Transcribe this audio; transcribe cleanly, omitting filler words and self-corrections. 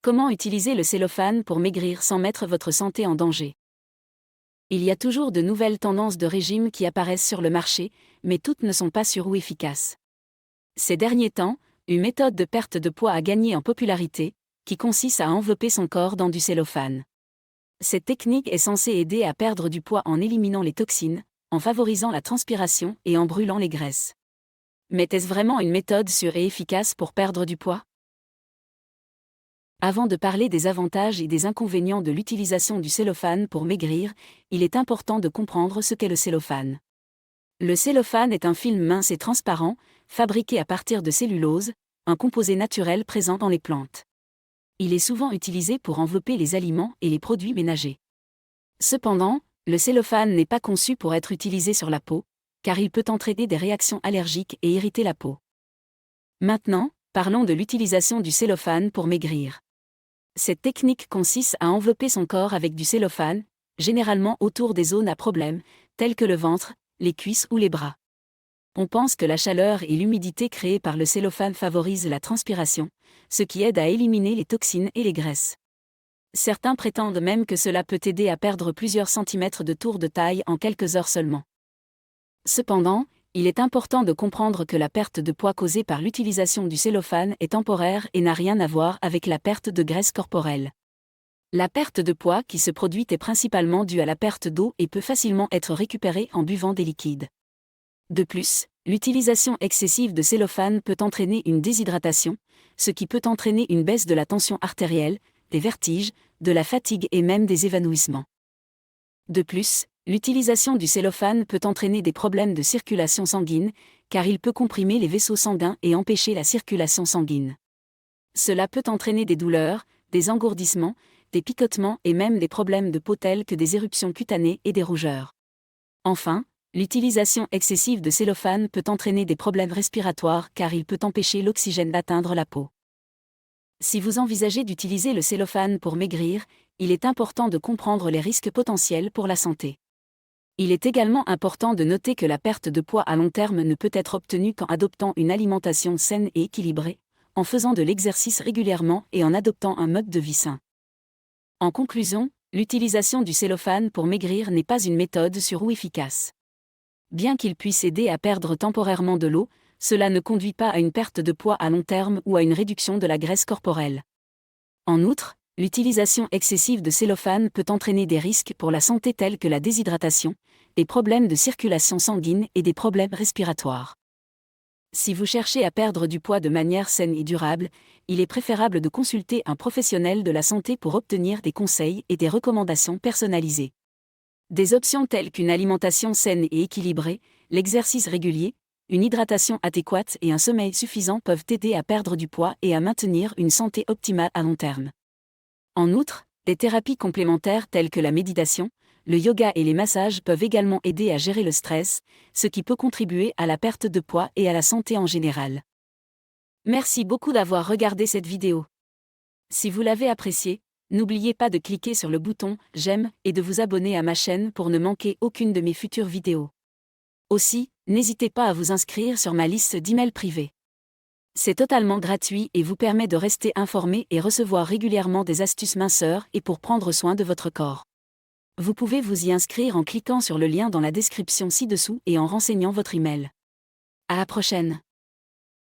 Comment utiliser le cellophane pour maigrir sans mettre votre santé en danger? Il y a toujours de nouvelles tendances de régime qui apparaissent sur le marché, mais toutes ne sont pas sûres ou efficaces. Ces derniers temps, une méthode de perte de poids a gagné en popularité, qui consiste à envelopper son corps dans du cellophane. Cette technique est censée aider à perdre du poids en éliminant les toxines, en favorisant la transpiration et en brûlant les graisses. Mais est-ce vraiment une méthode sûre et efficace pour perdre du poids? Avant de parler des avantages et des inconvénients de l'utilisation du cellophane pour maigrir, il est important de comprendre ce qu'est le cellophane. Le cellophane est un film mince et transparent, fabriqué à partir de cellulose, un composé naturel présent dans les plantes. Il est souvent utilisé pour envelopper les aliments et les produits ménagers. Cependant, le cellophane n'est pas conçu pour être utilisé sur la peau, car il peut entraîner des réactions allergiques et irriter la peau. Maintenant, parlons de l'utilisation du cellophane pour maigrir. Cette technique consiste à envelopper son corps avec du cellophane, généralement autour des zones à problème, telles que le ventre, les cuisses ou les bras. On pense que la chaleur et l'humidité créées par le cellophane favorisent la transpiration, ce qui aide à éliminer les toxines et les graisses. Certains prétendent même que cela peut aider à perdre plusieurs centimètres de tour de taille en quelques heures seulement. Cependant, il est important de comprendre que la perte de poids causée par l'utilisation du cellophane est temporaire et n'a rien à voir avec la perte de graisse corporelle. La perte de poids qui se produit est principalement due à la perte d'eau et peut facilement être récupérée en buvant des liquides. De plus, l'utilisation excessive de cellophane peut entraîner une déshydratation, ce qui peut entraîner une baisse de la tension artérielle, des vertiges, de la fatigue et même des évanouissements. De plus, l'utilisation du cellophane peut entraîner des problèmes de circulation sanguine, car il peut comprimer les vaisseaux sanguins et empêcher la circulation sanguine. Cela peut entraîner des douleurs, des engourdissements, des picotements et même des problèmes de peau tels que des éruptions cutanées et des rougeurs. Enfin, l'utilisation excessive de cellophane peut entraîner des problèmes respiratoires car il peut empêcher l'oxygène d'atteindre la peau. Si vous envisagez d'utiliser le cellophane pour maigrir, il est important de comprendre les risques potentiels pour la santé. Il est également important de noter que la perte de poids à long terme ne peut être obtenue qu'en adoptant une alimentation saine et équilibrée, en faisant de l'exercice régulièrement et en adoptant un mode de vie sain. En conclusion, l'utilisation du cellophane pour maigrir n'est pas une méthode sûre ou efficace. Bien qu'il puisse aider à perdre temporairement de l'eau, cela ne conduit pas à une perte de poids à long terme ou à une réduction de la graisse corporelle. En outre, l'utilisation excessive de cellophane peut entraîner des risques pour la santé tels que la déshydratation, des problèmes de circulation sanguine et des problèmes respiratoires. Si vous cherchez à perdre du poids de manière saine et durable, il est préférable de consulter un professionnel de la santé pour obtenir des conseils et des recommandations personnalisées. Des options telles qu'une alimentation saine et équilibrée, l'exercice régulier, une hydratation adéquate et un sommeil suffisant peuvent aider à perdre du poids et à maintenir une santé optimale à long terme. En outre, des thérapies complémentaires telles que la méditation, le yoga et les massages peuvent également aider à gérer le stress, ce qui peut contribuer à la perte de poids et à la santé en général. Merci beaucoup d'avoir regardé cette vidéo. Si vous l'avez appréciée, n'oubliez pas de cliquer sur le bouton « J'aime » et de vous abonner à ma chaîne pour ne manquer aucune de mes futures vidéos. Aussi, n'hésitez pas à vous inscrire sur ma liste d'emails privés. C'est totalement gratuit et vous permet de rester informé et recevoir régulièrement des astuces minceurs et pour prendre soin de votre corps. Vous pouvez vous y inscrire en cliquant sur le lien dans la description ci-dessous et en renseignant votre email. À la prochaine.